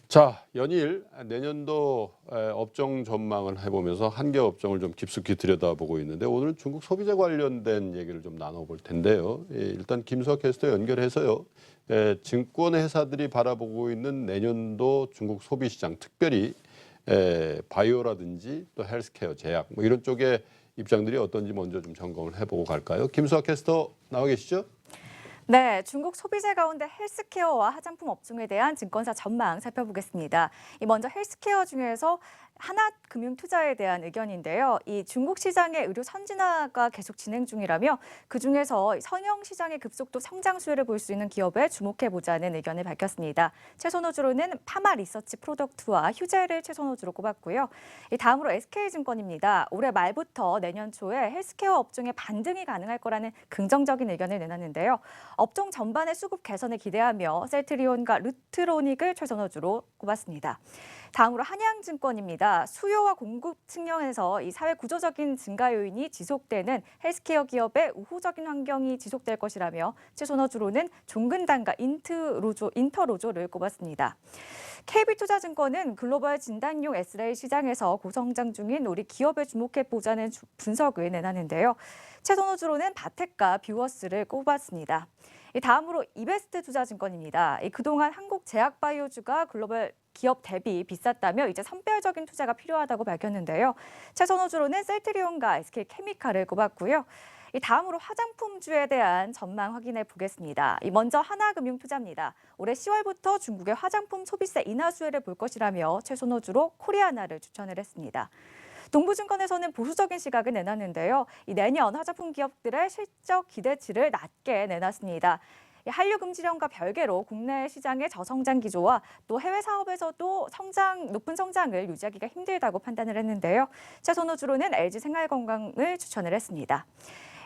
자, 연일 내년도 업종 전망을 해보면서 한 개 업종을 좀 깊숙이 들여다보고 있는데 오늘은 중국 소비재 관련된 얘기를 좀 나눠볼 텐데요. 일단 김수학 캐스터 연결해서요. 증권 회사들이 바라보고 있는 내년도 중국 소비 시장, 특별히 바이오라든지 또 헬스케어, 제약 뭐 이런 쪽의 입장들이 어떤지 먼저 좀 점검을 해보고 갈까요? 김수학 캐스터 나와 계시죠? 네, 중국 소비재 가운데 헬스케어와 화장품 업종에 대한 증권사 전망 살펴보겠습니다. 먼저 헬스케어 중에서 하나금융투자에 대한 의견인데요. 이 중국 시장의 의료 선진화가 계속 진행 중이라며 그중에서 성형 시장의 급속도 성장 수혜를 볼 수 있는 기업에 주목해보자는 의견을 밝혔습니다. 최선호주로는 파마 리서치 프로덕트와 휴재를 최선호주로 꼽았고요. 다음으로 SK증권입니다. 올해 말부터 내년 초에 헬스케어 업종의 반등이 가능할 거라는 긍정적인 의견을 내놨는데요. 업종 전반의 수급 개선을 기대하며 셀트리온과 루트로닉을 최선호주로 꼽았습니다. 다음으로 한양증권입니다. 수요와 공급 측면에서 이 사회 구조적인 증가 요인이 지속되는 헬스케어 기업의 우호적인 환경이 지속될 것이라며 최선호주로는 종근당과 인터로조를 꼽았습니다. KB투자증권은 글로벌 진단용 S레이 시장에서 고성장 중인 우리 기업에 주목해보자는 분석을 내놨는데요. 최선호주로는 바텍과 뷰어스를 꼽았습니다. 다음으로 이베스트 투자증권입니다. 그동안 한국 제약바이오주가 글로벌 기업 대비 비쌌다며 이제 선별적인 투자가 필요하다고 밝혔는데요. 최선호주로는 셀트리온과 SK케미칼을 꼽았고요. 다음으로 화장품주에 대한 전망 확인해 보겠습니다. 먼저 하나금융투자입니다. 올해 10월부터 중국의 화장품 소비세 인하 수혜를 볼 것이라며 최선호주로 코리아나를 추천을 했습니다. 동부증권에서는 보수적인 시각을 내놨는데요. 내년 화장품 기업들의 실적 기대치를 낮게 내놨습니다. 한류 금지령과 별개로 국내 시장의 저성장 기조와 또 해외 사업에서도 높은 성장을 유지하기가 힘들다고 판단을 했는데요. 최선호주로는 LG생활건강을 추천을 했습니다.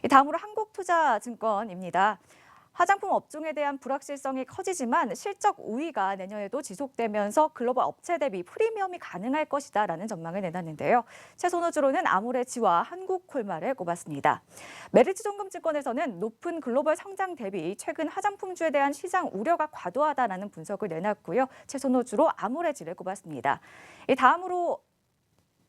다음으로 한국투자증권입니다. 화장품 업종에 대한 불확실성이 커지지만 실적 우위가 내년에도 지속되면서 글로벌 업체 대비 프리미엄이 가능할 것이다라는 전망을 내놨는데요. 최선호주로는 아모레지와 한국콜마를 꼽았습니다. 메리츠종금증권에서는 높은 글로벌 성장 대비 최근 화장품주에 대한 시장 우려가 과도하다라는 분석을 내놨고요. 최선호주로 아모레지를 꼽았습니다. 다음으로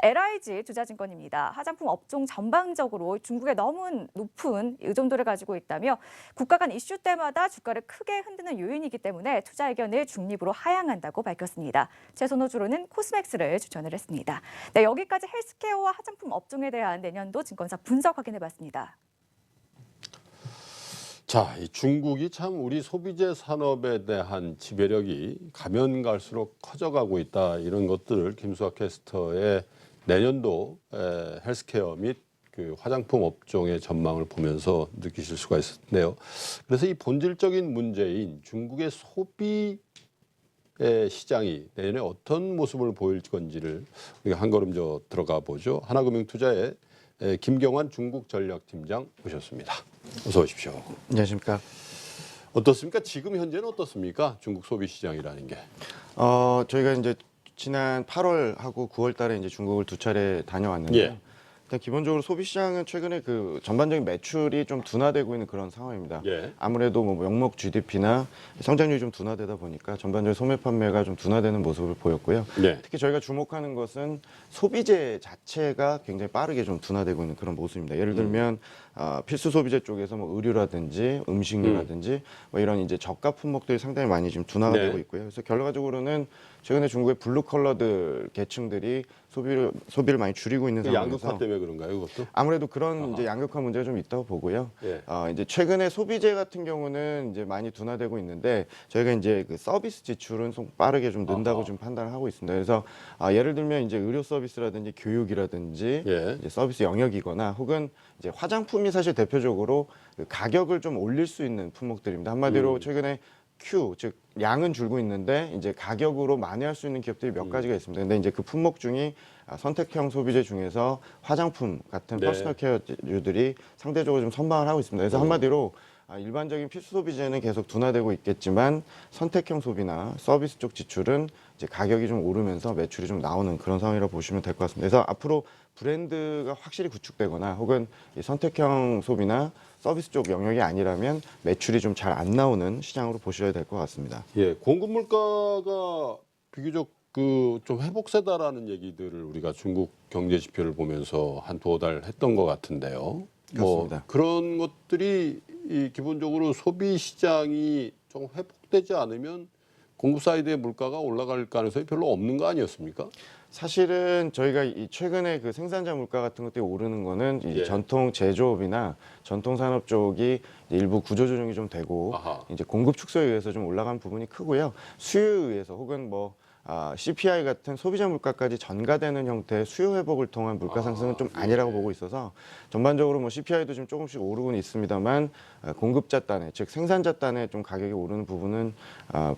LIG 투자증권입니다. 화장품 업종 전반적으로 중국에 너무 높은 의존도를 가지고 있다며 국가 간 이슈 때마다 주가를 크게 흔드는 요인이기 때문에 투자 의견을 중립으로 하향한다고 밝혔습니다. 최선호주로는 코스맥스를 추천을 했습니다. 네, 여기까지 헬스케어와 화장품 업종에 대한 내년도 증권사 분석 확인해봤습니다. 자, 이 중국이 참 우리 소비재 산업에 대한 지배력이 가면 갈수록 커져가고 있다. 이런 것들을 김수학 캐스터의 내년도 헬스케어 및 그 화장품 업종의 전망을 보면서 느끼실 수가 있었는데요. 그래서 이 본질적인 문제인 중국의 소비 시장이 내년에 어떤 모습을 보일 건지를 우리가 한 걸음 들어가 보죠. 하나금융투자의 김경환 중국전략팀장 모셨습니다. 어서 오십시오. 안녕하십니까. 어떻습니까? 지금 현재는 어떻습니까? 중국 소비 시장이라는 게. 저희가 이제 지난 8월하고 9월 달에 이제 중국을 두 차례 다녀왔는데요. 예. 일단 기본적으로 소비 시장은 최근에 그 전반적인 매출이 좀 둔화되고 있는 그런 상황입니다. 예. 아무래도 뭐 명목 GDP나 성장률이 좀 둔화되다 보니까 전반적인 소매 판매가 좀 둔화되는 모습을 보였고요. 예. 특히 저희가 주목하는 것은 소비재 자체가 굉장히 빠르게 좀 둔화되고 있는 그런 모습입니다. 예를 들면 필수 소비재 쪽에서 뭐 의류라든지 음식료라든지 뭐 이런 이제 저가 품목들이 상당히 많이 지금 둔화가 네. 되고 있고요. 그래서 결과적으로는 최근에 중국의 블루 컬러들 계층들이 소비를 많이 줄이고 있는 상황에서 양극화 때문에 그런가요, 그것도? 아무래도 그런 이제 양극화 문제가 좀 있다고 보고요. 예. 이제 최근에 소비재 같은 경우는 이제 많이 둔화되고 있는데 저희가 이제 그 서비스 지출은 좀 빠르게 좀 는다고 좀 판단을 하고 있습니다. 그래서 예를 들면 이제 의료 서비스라든지 교육이라든지 예. 이제 서비스 영역이거나 혹은 이제 화장품이 사실 대표적으로 그 가격을 좀 올릴 수 있는 품목들입니다. 한마디로 최근에 즉 양은 줄고 있는데 이제 가격으로 만회할 수 있는 기업들이 몇 가지가 있습니다. 근데 이제 그 품목 중에 선택형 소비재 중에서 화장품 같은 네. 퍼스널 케어류들이 상대적으로 좀 선방을 하고 있습니다. 그래서 한마디로 일반적인 필수 소비재는 계속 둔화되고 있겠지만 선택형 소비나 서비스 쪽 지출은 이제 가격이 좀 오르면서 매출이 좀 나오는 그런 상황이라고 보시면 될 것 같습니다. 그래서 앞으로 브랜드가 확실히 구축되거나 혹은 이 선택형 소비나 서비스 쪽 영역이 아니라면 매출이 좀 잘 안 나오는 시장으로 보셔야 될 것 같습니다. 예. 공급 물가가 비교적 그 좀 회복세다라는 얘기들을 우리가 중국 경제 지표를 보면서 한 두어 달 했던 것 같은데요. 그렇습니다. 뭐 그런 것들이 이 기본적으로 소비 시장이 좀 회복되지 않으면 공급 사이드의 물가가 올라갈 가능성이 별로 없는 거 아니었습니까? 사실은 저희가 이 최근에 그 생산자 물가 같은 것들이 오르는 거는 이 예. 전통 제조업이나 전통 산업 쪽이 일부 구조 조정이 좀 되고 아하. 이제 공급 축소에 의해서 좀 올라간 부분이 크고요. 수요에 의해서 혹은 CPI 같은 소비자 물가까지 전가되는 형태의 수요 회복을 통한 물가 상승은 좀 아니라고 보고 있어서 전반적으로 뭐 CPI도 좀 조금씩 오르고는 있습니다만 공급자 단에 즉 생산자 단에 좀 가격이 오르는 부분은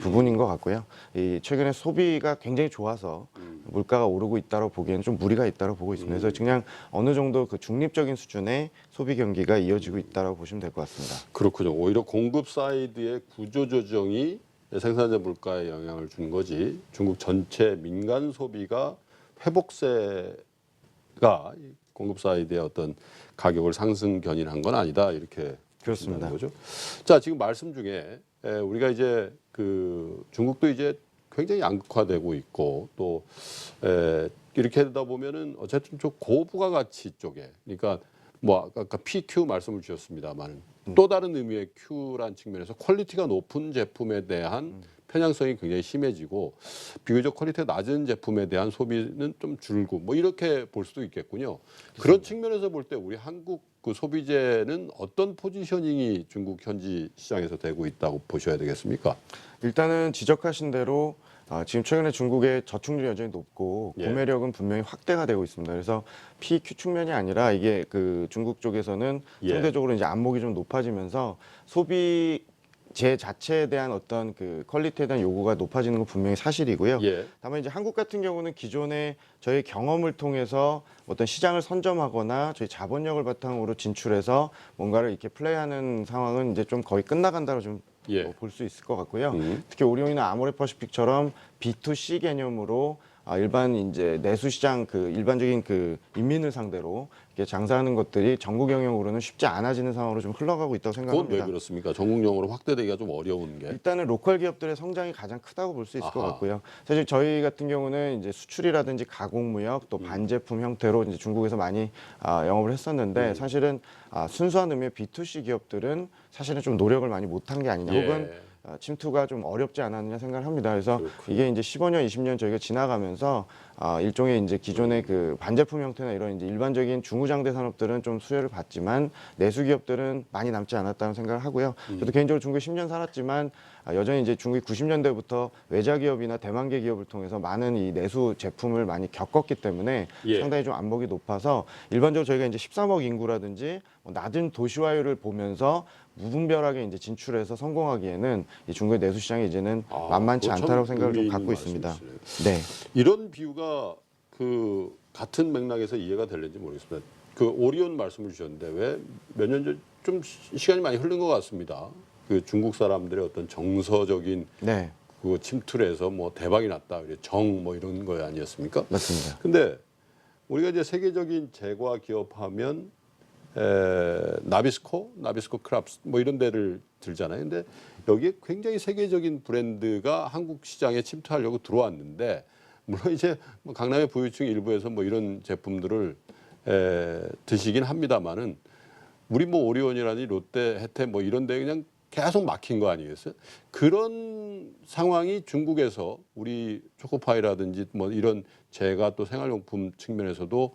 부분인 것 같고요. 이 최근에 소비가 굉장히 좋아서 물가가 오르고 있다고 보기에는 좀 무리가 있다고 보고 있습니다. 그래서 그냥 어느 정도 그 중립적인 수준의 소비 경기가 이어지고 있다고 보시면 될 것 같습니다. 그렇군요. 오히려 공급 사이드의 구조 조정이 생산자 물가에 영향을 준 거지 중국 전체 민간 소비가 회복세가 공급 사이드의 어떤 가격을 상승 견인한 건 아니다 이렇게 그렇습니다. 보신다는 거죠. 자, 지금 말씀 중에 우리가 이제 그 중국도 이제 굉장히 양극화되고 있고 또 이렇게 하다 보면은 어쨌든 좀 고부가가치 쪽에 그러니까 뭐 아까 PQ 말씀을 주셨습니다만 또 다른 의미의 Q란 측면에서 퀄리티가 높은 제품에 대한 편향성이 굉장히 심해지고 비교적 퀄리티가 낮은 제품에 대한 소비는 좀 줄고 뭐 이렇게 볼 수도 있겠군요. 그런 측면에서 볼 때 우리 한국 그 소비재는 어떤 포지셔닝이 중국 현지 시장에서 되고 있다고 보셔야 되겠습니까? 일단은 지적하신 대로 지금 최근에 중국의 저축률이 여전히 높고 예. 구매력은 분명히 확대가 되고 있습니다. 그래서 PQ 측면이 아니라 이게 그 중국 쪽에서는 예. 상대적으로 이제 안목이 좀 높아지면서 소비 제 자체에 대한 어떤 그 퀄리티에 대한 요구가 높아지는 건 분명히 사실이고요. 예. 다만 이제 한국 같은 경우는 기존에 저희 경험을 통해서 어떤 시장을 선점하거나 저희 자본력을 바탕으로 진출해서 뭔가를 이렇게 플레이하는 상황은 이제 좀 거의 끝나간다고 좀 예. 볼 수 있을 것 같고요. 특히 오리온이나 아모레퍼시픽처럼 B2C 개념으로 일반 이제 내수 시장 그 일반적인 그 인민을 상대로 이렇게 장사하는 것들이 전국 영역으로는 쉽지 않아지는 상황으로 좀 흘러가고 있다고 그건 생각합니다. 왜 그렇습니까? 전국용으로 확대되기가 좀 어려운 게. 일단은 로컬 기업들의 성장이 가장 크다고 볼 수 있을 것 아하. 같고요. 사실 저희 같은 경우는 이제 수출이라든지 가공무역 또 반제품 형태로 이제 중국에서 많이 영업을 했었는데 사실은 순수한 의미의 B2C 기업들은 사실은 좀 노력을 많이 못한 게 아니냐 예. 혹은 침투가 좀 어렵지 않았느냐 생각을 합니다. 그래서 그렇군요. 이게 이제 15년, 20년 저희가 지나가면서 일종의 이제 기존의 그 반제품 형태나 이런 이제 일반적인 중후장대 산업들은 좀 수혜를 받지만 내수 기업들은 많이 남지 않았다는 생각을 하고요. 저도 개인적으로 중국에 10년 살았지만 여전히 이제 중국이 90년대부터 외자 기업이나 대만계 기업을 통해서 많은 이 내수 제품을 많이 겪었기 때문에 예. 상당히 좀 안목이 높아서 일반적으로 저희가 이제 13억 인구라든지 낮은 도시화율을 보면서 무분별하게 이제 진출해서 성공하기에는 이 중국의 내수 시장이 이제는 만만치 그거 참 않다고 생각을 좀 의미 있는 갖고 있습니다. 말씀이시네요. 네. 이런 비유가 그 같은 맥락에서 이해가 될는지 모르겠습니다. 그 오리온 말씀을 주셨는데 왜 몇 년 전 좀 시간이 많이 흐른 것 같습니다. 그 중국 사람들의 어떤 정서적인 네. 그 침투를 해서 뭐 대박이 났다. 정 뭐 이런 거 아니었습니까? 맞습니다. 근데 우리가 이제 세계적인 제과 기업 하면 나비스코 크랍스 뭐 이런 데를 들잖아요. 근데 여기에 굉장히 세계적인 브랜드가 한국 시장에 침투하려고 들어왔는데 물론 이제 뭐 강남의 부유층 일부에서 뭐 이런 제품들을 드시긴 합니다만은 우리 뭐 오리온이라니 롯데, 혜태 뭐 이런 데 그냥 계속 막힌 거 아니겠어요? 그런 상황이 중국에서 우리 초코파이라든지 뭐 이런 제가 또 생활용품 측면에서도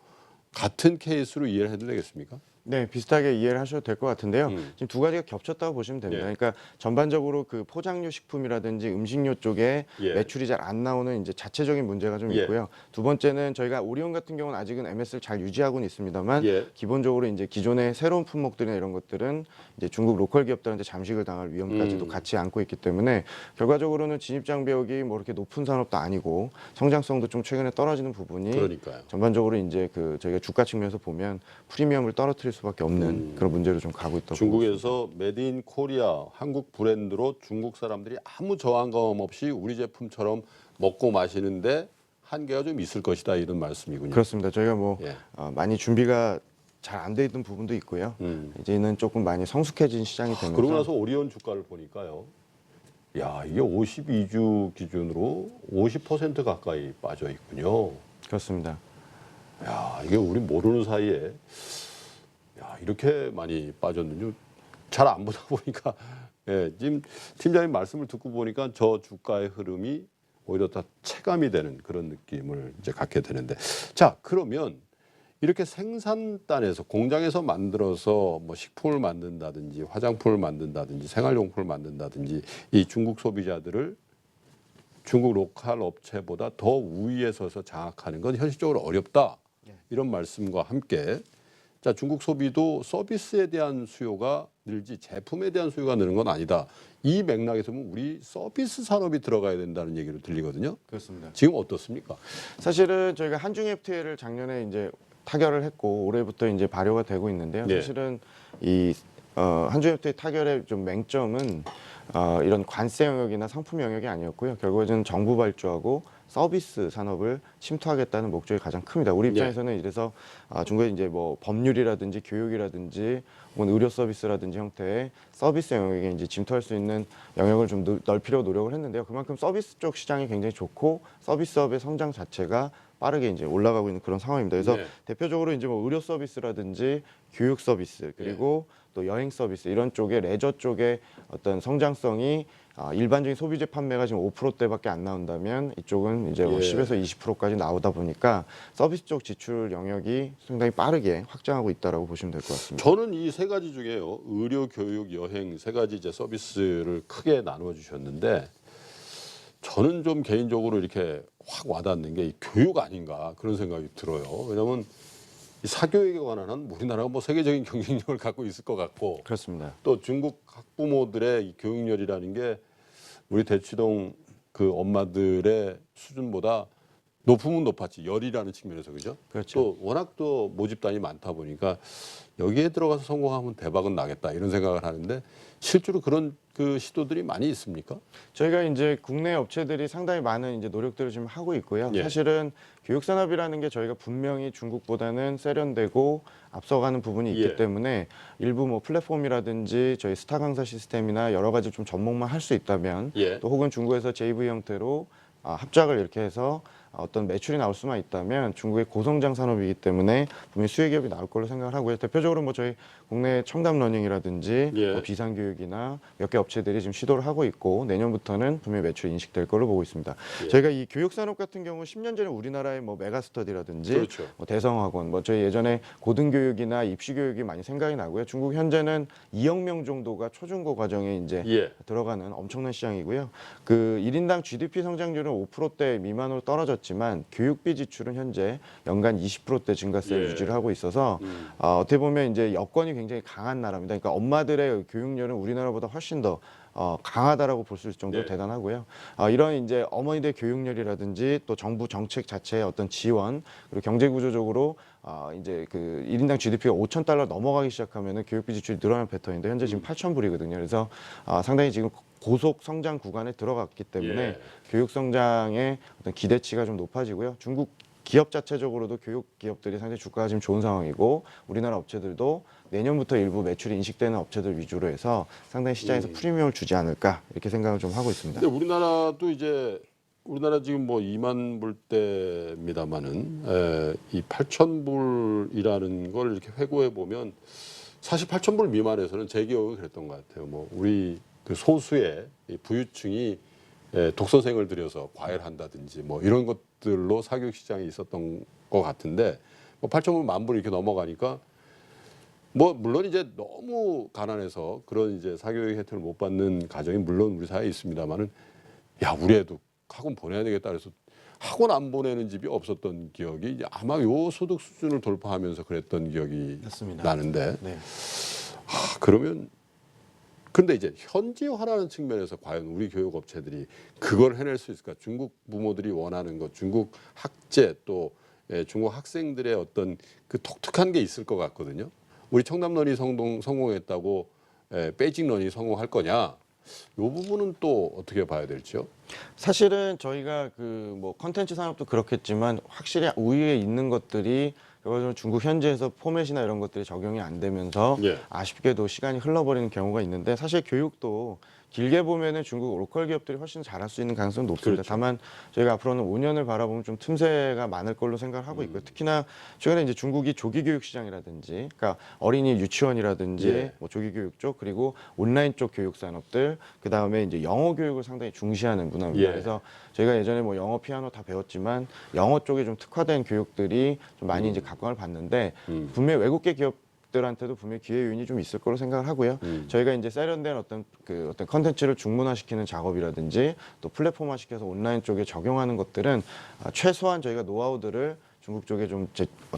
같은 케이스로 이해를 해도 되겠습니까? 네, 비슷하게 이해를 하셔도 될 것 같은데요. 지금 두 가지가 겹쳤다고 보시면 됩니다. 예. 그러니까 전반적으로 그 포장류 식품이라든지 음식료 쪽에 예. 매출이 잘 안 나오는 이제 자체적인 문제가 좀 예. 있고요. 두 번째는 저희가 오리온 같은 경우는 아직은 MS를 잘 유지하고는 있습니다만 예. 기본적으로 이제 기존의 새로운 품목들이나 이런 것들은 이제 중국 로컬 기업들한테 잠식을 당할 위험까지도 같이 안고 있기 때문에 결과적으로는 진입 장벽이 뭐 이렇게 높은 산업도 아니고 성장성도 좀 최근에 떨어지는 부분이 그러니까요. 전반적으로 이제 그 저희가 주가 측면에서 보면 프리미엄을 떨어뜨릴 수밖에 없는 그런 문제로 좀 가고 있다고 보고 있습니다. 중국에서 메드 인 코리아 한국 브랜드로 중국 사람들이 아무 저항감 없이 우리 제품처럼 먹고 마시는데 한계가 좀 있을 것이다 이런 말씀이군요. 그렇습니다. 저희가 뭐 예. 많이 준비가 잘 안 돼 있던 부분도 있고요. 이제는 조금 많이 성숙해진 시장이 되면서 그러고 나서 오리온 주가를 보니까요. 야, 이게 52주 기준으로 50% 가까이 빠져 있군요. 그렇습니다. 야, 이게 우리 모르는 사이에 야, 이렇게 많이 빠졌는지 잘 안 보다 보니까 예, 지금 팀장님 말씀을 듣고 보니까 저 주가의 흐름이 오히려 더 체감이 되는 그런 느낌을 이제 갖게 되는데 자, 그러면 이렇게 생산단에서 공장에서 만들어서 뭐 식품을 만든다든지 화장품을 만든다든지 생활용품을 만든다든지 이 중국 소비자들을 중국 로컬 업체보다 더 우위에 서서 장악하는 건 현실적으로 어렵다. 이런 말씀과 함께 자, 중국 소비도 서비스에 대한 수요가 늘지 제품에 대한 수요가 느는 건 아니다. 이 맥락에서 보면 우리 서비스 산업이 들어가야 된다는 얘기로 들리거든요. 그렇습니다. 지금 어떻습니까? 사실은 저희가 한중 FTA를 작년에 이제 타결을 했고 올해부터 이제 발효가 되고 있는데요. 네. 사실은 이 한중 FTA 타결의 좀 맹점은 이런 관세 영역이나 상품 영역이 아니었고요. 결국에는 정부 발주하고 서비스 산업을 침투하겠다는 목적이 가장 큽니다. 우리 입장에서는 이래서 중국의 이제 뭐 법률이라든지 교육이라든지 혹은 의료 서비스라든지 형태의 서비스 영역에 이제 침투할 수 있는 영역을 좀 넓히려고 노력을 했는데요. 그만큼 서비스 쪽 시장이 굉장히 좋고 서비스업의 성장 자체가 빠르게 이제 올라가고 있는 그런 상황입니다. 그래서 네. 대표적으로 이제 뭐 의료 서비스라든지 교육 서비스 그리고 또 여행 서비스 이런 쪽에 레저 쪽의 어떤 성장성이 일반적인 소비재 판매가 지금 5%대밖에 안 나온다면 이쪽은 이제 뭐 예. 10에서 20%까지 나오다 보니까 서비스 쪽 지출 영역이 상당히 빠르게 확장하고 있다라고 보시면 될 것 같습니다. 저는 이 세 가지 중에요. 의료, 교육, 여행 세 가지 이제 서비스를 크게 나누어 주셨는데 저는 좀 개인적으로 이렇게 확 와닿는 게 이 교육 아닌가 그런 생각이 들어요. 왜냐하면 이 사교육에 관한 한 우리나라가 뭐 세계적인 경쟁력을 갖고 있을 것 같고 그렇습니다. 또 중국 학부모들의 이 교육열이라는 게 우리 대치동 그 엄마들의 수준보다 높으면 높았지 열이라는 측면에서 그죠? 그렇죠. 또 워낙 또 모집단이 많다 보니까 여기에 들어가서 성공하면 대박은 나겠다 이런 생각을 하는데 실제로 그런 그 시도들이 많이 있습니까? 저희가 이제 국내 업체들이 상당히 많은 이제 노력들을 지금 하고 있고요. 예. 사실은 교육 산업이라는 게 저희가 분명히 중국보다는 세련되고 앞서가는 부분이 있기 예. 때문에 일부 뭐 플랫폼이라든지 저희 스타 강사 시스템이나 여러 가지 좀 접목만 할 수 있다면 예. 또 혹은 중국에서 JV 형태로 합작을 이렇게 해서 어떤 매출이 나올 수만 있다면 중국의 고성장 산업이기 때문에 분명히 수익업이 나올 걸로 생각을 하고요. 대표적으로 뭐 저희 국내 청담러닝이라든지 예. 뭐 비상교육이나 몇 개 업체들이 지금 시도를 하고 있고 내년부터는 분명히 매출이 인식될 걸로 보고 있습니다. 예. 저희가 이 교육 산업 같은 경우 10년 전에 우리나라의 뭐 메가스터디라든지 그렇죠. 뭐 대성학원, 뭐 저희 예전에 고등교육이나 입시교육이 많이 생각이 나고요. 중국 현재는 2억 명 정도가 초중고 과정에 이제 예. 들어가는 엄청난 시장이고요. 그 1인당 GDP 성장률은 5%대 미만으로 떨어졌지만 교육비 지출은 현재 연간 20%대 증가세를 예. 유지를 하고 있어서 어떻게 보면 이제 여건이 굉장히 강한 나라입니다. 그러니까 엄마들의 교육열은 우리나라보다 훨씬 더 강하다라고 볼 수 있을 정도로 네. 대단하고요. 이런 이제 어머니들 교육열이라든지 또 정부 정책 자체의 어떤 지원 그리고 경제 구조적으로 이제 그 1인당 GDP가 5,000달러 넘어가기 시작하면은 교육비 지출이 늘어나는 패턴인데 현재 지금 8,000불이거든요. 그래서 상당히 지금 고속 성장 구간에 들어갔기 때문에 예. 교육 성장의 어떤 기대치가 좀 높아지고요. 중국 기업 자체적으로도 교육 기업들이 상당히 주가가 지금 좋은 상황이고 우리나라 업체들도 내년부터 일부 매출이 인식되는 업체들 위주로 해서 상당히 시장에서 프리미엄을 주지 않을까 이렇게 생각을 좀 하고 있습니다. 근데 우리나라도 이제 우리나라 지금 뭐 2만 불대입니다만은 이 8,000불이라는 걸 이렇게 회고해 보면 사실 8,000불 미만에서는 제 기억은 그랬던 것 같아요. 뭐 우리 그 소수의 이 부유층이 독서생을 들여서 과외를 한다든지 뭐 이런 것들로 사교육 시장이 있었던 것 같은데 뭐 8,000불 만불 이렇게 넘어가니까 뭐 물론 이제 너무 가난해서 그런 이제 사교육 혜택을 못 받는 가정이 물론 우리 사회에 있습니다만은 야 우리 애도 학원 보내야 되겠다 그래서 학원 안 보내는 집이 없었던 기억이 이제 아마 요 소득 수준을 돌파하면서 그랬던 기억이 맞습니다. 나는데 네. 그러면 근데 이제 현지화라는 측면에서 과연 우리 교육 업체들이 그걸 해낼 수 있을까? 중국 부모들이 원하는 것, 중국 학제 또 중국 학생들의 어떤 그 독특한 게 있을 것 같거든요. 우리 청담런이 성공했다고 베이징런이 성공할 거냐? 이 부분은 또 어떻게 봐야 될지요? 사실은 저희가 그 뭐 컨텐츠 산업도 그렇겠지만 확실히 우위에 있는 것들이 결과적으로 중국 현지에서 포맷이나 이런 것들이 적용이 안 되면서 예. 아쉽게도 시간이 흘러버리는 경우가 있는데 사실 교육도 길게 보면은 중국 로컬 기업들이 훨씬 잘할 수 있는 가능성은 높습니다. 그렇죠. 다만 저희가 앞으로는 5년을 바라보면 좀 틈새가 많을 걸로 생각을 하고 있고요. 특히나 최근에 이제 중국이 조기 교육 시장이라든지, 그러니까 어린이 유치원이라든지, 예. 뭐 조기 교육 쪽 그리고 온라인 쪽 교육 산업들, 그 다음에 이제 영어 교육을 상당히 중시하는 문화입니다. 예. 그래서 저희가 예전에 뭐 영어, 피아노 다 배웠지만 영어 쪽에 좀 특화된 교육들이 좀 많이 이제 각광을 받는데 분명히 외국계 기업들한테도 분명히 기회 요인이 좀 있을 거로 생각을 하고요. 저희가 이제 세련된 어떤 컨텐츠를 중문화시키는 작업이라든지 또 플랫폼화시켜서 온라인 쪽에 적용하는 것들은 최소한 저희가 노하우들을 중국 쪽에 좀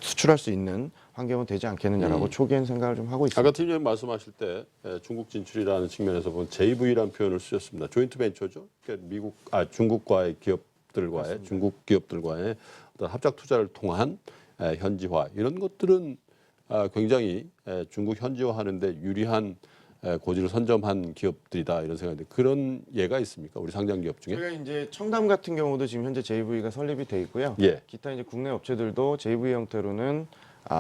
수출할 수 있는 환경은 되지 않겠느냐라고 초기엔 생각을 좀 하고 있습니다. 아까 팀장님 말씀하실 때 중국 진출이라는 측면에서 보면 JV라는 표현을 쓰셨습니다. 조인트 벤처죠. 그러니까 중국과의 기업들과의 맞습니다. 중국 기업들과의 어떤 합작 투자를 통한 현지화 이런 것들은 굉장히 중국 현지화하는데 유리한 고지를 선점한 기업들이다 이런 생각인데 그런 예가 있습니까? 우리 상장 기업 중에? 저희가 이제 청담 같은 경우도 지금 현재 JV가 설립이 돼 있고요. 예. 기타 이제 국내 업체들도 JV 형태로는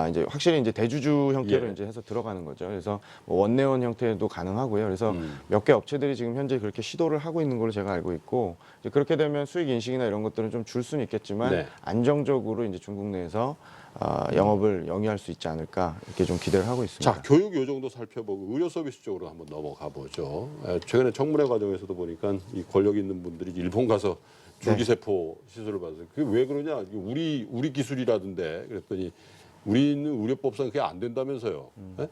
이제 확실히 이제 대주주 형태로 예. 이제 해서 들어가는 거죠. 그래서 뭐 원내원 형태도 가능하고요. 그래서 몇 개 업체들이 지금 현재 그렇게 시도를 하고 있는 걸로 제가 알고 있고 이제 그렇게 되면 수익 인식이나 이런 것들은 좀 줄 수는 있겠지만 네. 안정적으로 이제 중국 내에서 영업을 영위할 수 있지 않을까 이렇게 좀 기대를 하고 있습니다. 자, 교육 요 정도 살펴보고 의료 서비스 쪽으로 한번 넘어가 보죠. 최근에 청문회 과정에서도 보니까 이 권력 있는 분들이 일본 가서 줄기세포 시술을 받았어요. 그게 왜 그러냐? 이게 우리 기술이라던데 그랬더니 우리는 의료법상 그게 안 된다면서요. 예?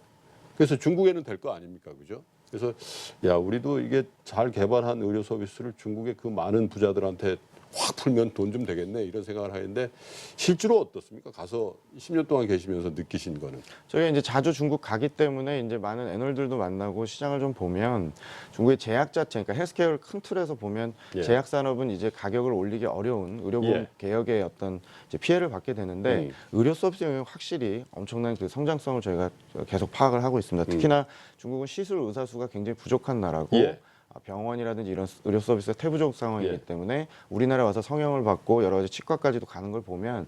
그래서 중국에는 될 거 아닙니까, 그죠? 그래서 야 우리도 이게 잘 개발한 의료 서비스를 중국의 그 많은 부자들한테 확 풀면 돈 좀 되겠네 이런 생각을 하는데 실제로 어떻습니까? 가서 10년 동안 계시면서 느끼신 거는? 저희가 이제 자주 중국 가기 때문에 이제 많은 애널들도 만나고 시장을 좀 보면 중국의 제약 자체, 그러니까 헬스케어를 큰 틀에서 보면 예. 제약 산업은 이제 가격을 올리기 어려운 의료보험 예. 개혁의 어떤 이제 피해를 받게 되는데 의료 서비스 영역은 확실히 엄청난 그 성장성을 저희가 계속 파악을 하고 있습니다. 특히나 중국은 시술 의사 수가 굉장히 부족한 나라고. 예. 병원이라든지 이런 의료 서비스가 태부족 상황이기 예. 때문에 우리나라에 와서 성형을 받고 여러 가지 치과까지도 가는 걸 보면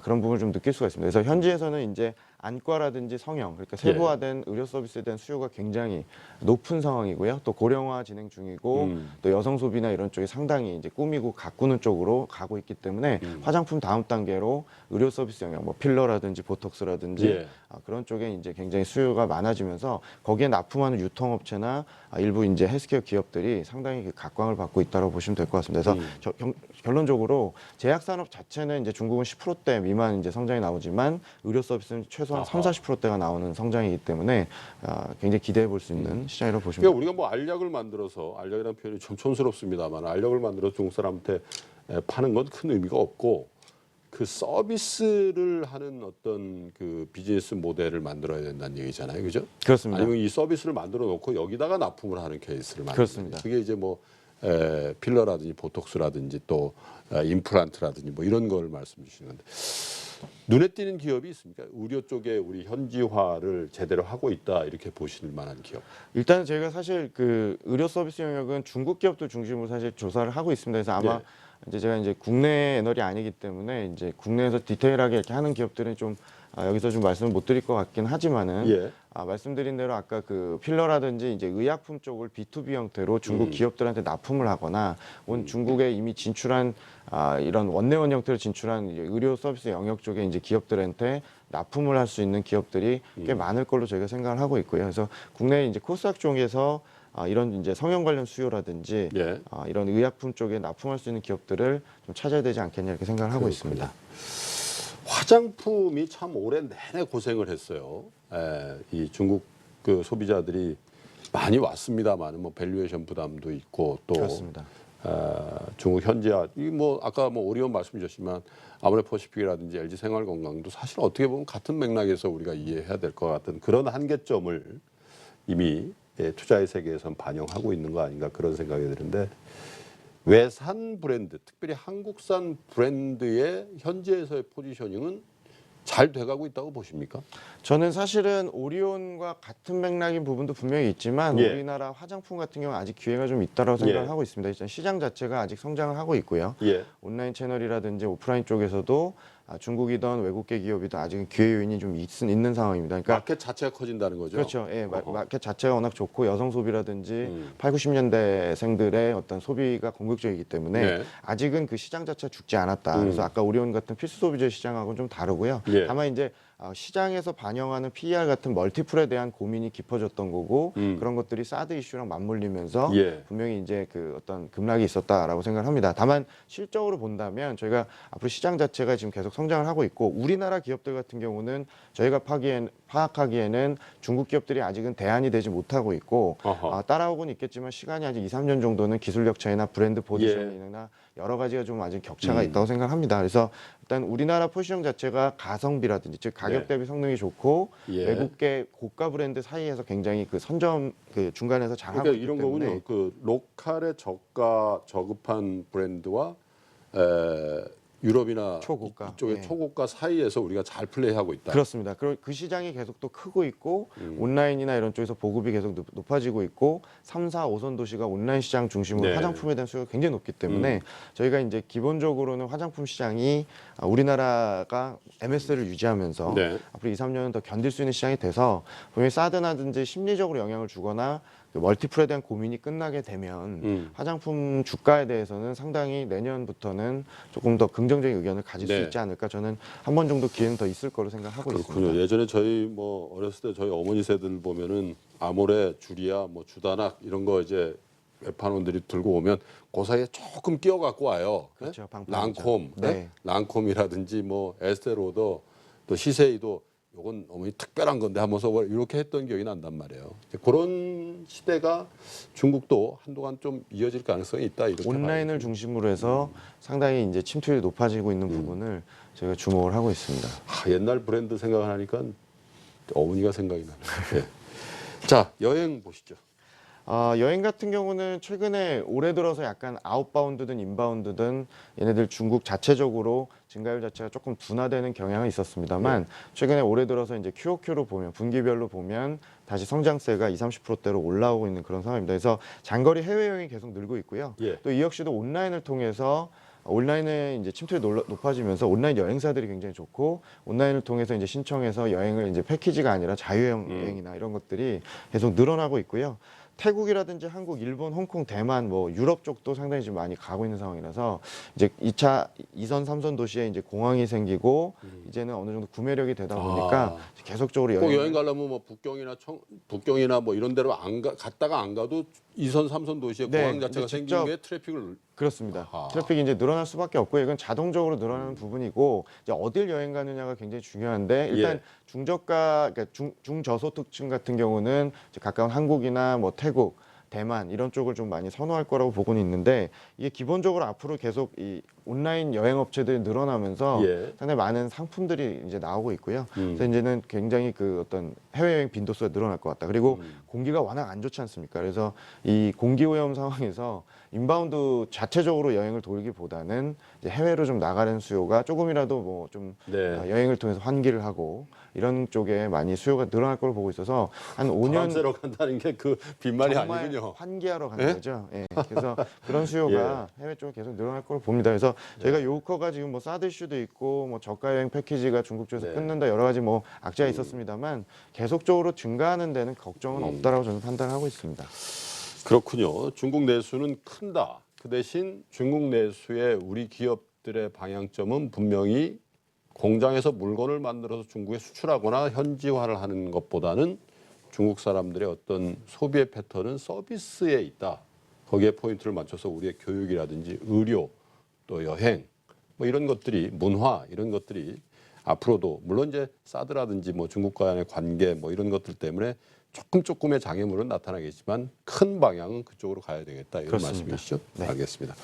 그런 부분을 좀 느낄 수가 있습니다. 그래서 현지에서는 이제 안과라든지 성형, 그러니까 세부화된 의료 서비스에 대한 수요가 굉장히 높은 상황이고요. 또 고령화 진행 중이고 또 여성 소비나 이런 쪽이 상당히 이제 꾸미고 가꾸는 쪽으로 가고 있기 때문에 화장품 다음 단계로 의료 서비스 영역, 뭐 필러라든지 보톡스라든지 예. 그런 쪽에 이제 굉장히 수요가 많아지면서 거기에 납품하는 유통업체나 일부 이제 헬스케어 기업들이 상당히 그 각광을 받고 있다고 보시면 될 것 같습니다. 그래서 결론적으로 제약 산업 자체는 이제 중국은 10%대 미만 이제 성장이 나오지만 의료 서비스는 최소한 30-40%대가 나오는 성장이기 때문에 굉장히 기대해 볼 수 있는 시장이라고 보시면 그러니까 우리가 뭐 알약을 만들어서 알약이라는 표현이 좀 촌스럽습니다만 알약을 만들어서 중국 사람한테 파는 건 큰 의미가 없고 그 서비스를 하는 어떤 그 비즈니스 모델을 만들어야 된다는 얘기잖아요, 그죠? 그렇습니다. 아니면 이 서비스를 만들어 놓고 여기다가 납품을 하는 케이스를 만드는 그렇습니다. 그게 이제 뭐 필러라든지 보톡스라든지 또 임플란트라든지 뭐 이런 걸 말씀 주시는 건데 눈에 띄는 기업이 있습니까? 의료 쪽에 우리 현지화를 제대로 하고 있다 이렇게 보실 만한 기업. 일단 저희가 사실 그 의료 서비스 영역은 중국 기업들 중심으로 사실 조사를 하고 있습니다. 그래서 아마 네. 이제 제가 이제 국내 애널이 아니기 때문에 이제 국내에서 디테일하게 이렇게 하는 기업들은 좀 여기서 좀 말씀을 못 드릴 것 같긴 하지만은 예. 말씀드린 대로 아까 그 필러라든지 이제 의약품 쪽을 B2B 형태로 중국 기업들한테 납품을 하거나 중국에 이미 진출한 이런 원내원 형태로 진출한 이제 의료 서비스 영역 쪽에 이제 기업들한테 납품을 할 수 있는 기업들이 꽤 많을 걸로 저희가 생각을 하고 있고요. 그래서 국내 이제 코스닥 쪽에서 이런 이제 성형 관련 수요라든지 예. 이런 의약품 쪽에 납품할 수 있는 기업들을 좀 찾아야 되지 않겠냐 이렇게 생각을 하고 있습니다. 화장품이 참 오래 내내 고생을 했어요. 이 중국 그 소비자들이 많이 왔습니다만 뭐 밸류에이션 부담도 있고 또 그렇습니다. 중국 현지화 이뭐 아까 뭐 오리온 말씀 주셨지만 아모레퍼시픽이라든지 LG 생활건강도 사실 어떻게 보면 같은 맥락에서 우리가 이해해야 될 것 같은 그런 한계점을 이미 투자의 세계에선 반영하고 있는 거 아닌가 그런 생각이 드는데 외산 브랜드, 특별히 한국산 브랜드의 현지에서의 포지셔닝은 잘 돼가고 있다고 보십니까? 저는 사실은 오리온과 같은 맥락인 부분도 분명히 있지만 예. 우리나라 화장품 같은 경우는 아직 기회가 좀 있다고 생각을 예. 하고 있습니다. 일단 시장 자체가 아직 성장을 하고 있고요. 예. 온라인 채널이라든지 오프라인 쪽에서도 중국이든 외국계 기업이든 아직은 기회 요인이 좀 있는 상황입니다. 그러니까 마켓 자체가 커진다는 거죠. 그렇죠. 예, 어허. 마켓 자체가 워낙 좋고 여성 소비라든지 8, 90년대생들의 어떤 소비가 공격적이기 때문에 네. 아직은 그 시장 자체가 죽지 않았다. 그래서 아까 오리온 같은 필수 소비재 시장하고는 좀 다르고요. 예. 다만 이제 시장에서 반영하는 PER 같은 멀티플에 대한 고민이 깊어졌던 거고 그런 것들이 사드 이슈랑 맞물리면서 예. 분명히 이제 그 어떤 급락이 있었다라고 생각을 합니다. 다만 실적으로 본다면 저희가 앞으로 시장 자체가 지금 계속 성장을 하고 있고 우리나라 기업들 같은 경우는 저희가 파악하기에는 중국 기업들이 아직은 대안이 되지 못하고 있고 어허. 따라오고는 있겠지만 시간이 아직 2, 3년 정도는 기술력 차이나 브랜드 포지셔닝이나 여러 가지가 좀 아직 격차가 있다고 생각합니다. 그래서 일단 우리나라 포지션 자체가 가성비라든지 즉 가격 네. 대비 성능이 좋고 예. 외국계 고가 브랜드 사이에서 굉장히 그 선점 그 중간에서 잘하고 그러니까 있기 이런 때문에 거군요. 그 로컬의 저가 저급한 브랜드와 유럽이나 초고가. 이쪽의 예. 초고가 사이에서 우리가 잘 플레이하고 있다. 그렇습니다. 그 시장이 계속 또 크고 있고 온라인이나 이런 쪽에서 보급이 계속 높아지고 있고 3, 4, 5선 도시가 온라인 시장 중심으로 네. 화장품에 대한 수요가 굉장히 높기 때문에 저희가 이제 기본적으로는 화장품 시장이 우리나라가 MS를 유지하면서 네. 앞으로 2, 3년은 더 견딜 수 있는 시장이 돼서 분명히 사드나든지 심리적으로 영향을 주거나 그 멀티플에 대한 고민이 끝나게 되면 화장품 주가에 대해서는 상당히 내년부터는 조금 더 긍정적인 의견을 가질 네. 수 있지 않을까 저는 한 번 정도 기회는 더 있을 거로 생각하고 그렇군요. 있습니다. 예전에 저희 뭐 어렸을 때 저희 어머니 세대들 보면은 아모레, 주리아, 뭐 주다낙 이런 거 이제 외판원들이 들고 오면 그 사이에 조금 끼워 갖고 와요. 그렇죠. 네? 방판이죠. 랑콤, 네. 네? 랑콤이라든지 뭐 에스테로더 또 시세이도 요건 어머니 특별한 건데 하면서 뭐 이렇게 했던 기억이 난단 말이에요. 그런 시대가 중국도 한동안 좀 이어질 가능성이 있다 이렇게 온라인을 중심으로 해서 상당히 이제 침투율이 높아지고 있는 부분을 저희가 주목을 하고 있습니다. 옛날 브랜드 생각하니까 어머니가 생각이 나네요. 예. 자, 여행 보시죠. 여행 같은 경우는 최근에 올해 들어서 약간 아웃바운드든 인바운드든 얘네들 중국 자체적으로 증가율 자체가 조금 둔화되는 경향은 있었습니다만 최근에 올해 들어서 이제 QOQ로 보면 분기별로 보면 다시 성장세가 20, 30%대로 올라오고 있는 그런 상황입니다. 그래서 장거리 해외여행이 계속 늘고 있고요. 예. 또 이 역시도 온라인을 통해서 온라인에 이제 침투율이 높아지면서 온라인 여행사들이 굉장히 좋고 온라인을 통해서 이제 신청해서 여행을 이제 패키지가 아니라 여행이나 이런 것들이 계속 늘어나고 있고요. 태국이라든지 한국, 일본, 홍콩, 대만, 뭐 유럽 쪽도 상당히 지금 많이 가고 있는 상황이라서 이제 2차 2선, 3선 도시에 이제 공항이 생기고 이제는 어느 정도 구매력이 되다 보니까 계속적으로 꼭 여행 가려면 뭐 북경이나 뭐 이런 데로 갔다가 안 가도 2선, 3선 도시에 네, 공항 자체가 이제 생긴 직접 게 트래픽을 그렇습니다. 아하. 트래픽이 이제 늘어날 수밖에 없고요. 이건 자동적으로 늘어나는 부분이고 이제 어딜 여행 가느냐가 굉장히 중요한데 일단 예. 중저가, 그러니까 중저소득층 같은 경우는 이제 가까운 한국이나 뭐 태국, 대만 이런 쪽을 좀 많이 선호할 거라고 보고는 있는데 이게 기본적으로 앞으로 계속 이 온라인 여행 업체들이 늘어나면서 예. 상당히 많은 상품들이 이제 나오고 있고요. 그래서 이제는 굉장히 그 어떤 해외여행 빈도수가 늘어날 것 같다. 그리고 공기가 워낙 안 좋지 않습니까? 그래서 이 공기 오염 상황에서 인바운드 자체적으로 여행을 돌기보다는 이제 해외로 좀 나가는 수요가 조금이라도 뭐 좀 네. 여행을 통해서 환기를 하고 이런 쪽에 많이 수요가 늘어날 걸로 보고 있어서 한 5년 밤새러 간다는 게 그 빈말이 정말 아니군요. 환기하러 가는 예? 거죠. 예. 그래서 그런 수요가 해외 쪽에 계속 늘어날 걸로 봅니다. 그래서 저희가 요커가 지금 뭐 사드 이슈도 있고 뭐 저가 여행 패키지가 중국 쪽에서 네. 끊는다 여러 가지 뭐 악재가 있었습니다만 계속적으로 증가하는 데는 걱정은 없다라고 저는 판단하고 있습니다. 그렇군요. 중국 내수는 큰다. 그 대신 중국 내수의 우리 기업들의 방향점은 분명히 공장에서 물건을 만들어서 중국에 수출하거나 현지화를 하는 것보다는 중국 사람들의 어떤 소비의 패턴은 서비스에 있다. 거기에 포인트를 맞춰서 우리의 교육이라든지 의료, 또 여행, 뭐 이런 것들이 문화 이런 것들이 앞으로도 물론 이제 사드라든지 뭐 중국과의 관계 뭐 이런 것들 때문에 조금의 장애물은 나타나겠지만 큰 방향은 그쪽으로 가야 되겠다 이런 그렇습니다. 말씀이시죠? 네. 알겠습니다.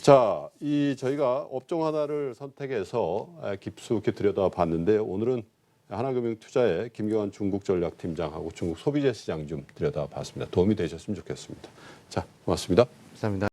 자, 이 저희가 업종 하나를 선택해서 깊숙이 들여다봤는데 오늘은 하나금융투자의 김경환 중국전략팀장하고 중국 소비재 시장 좀 들여다봤습니다. 도움이 되셨으면 좋겠습니다. 자, 고맙습니다. 감사합니다.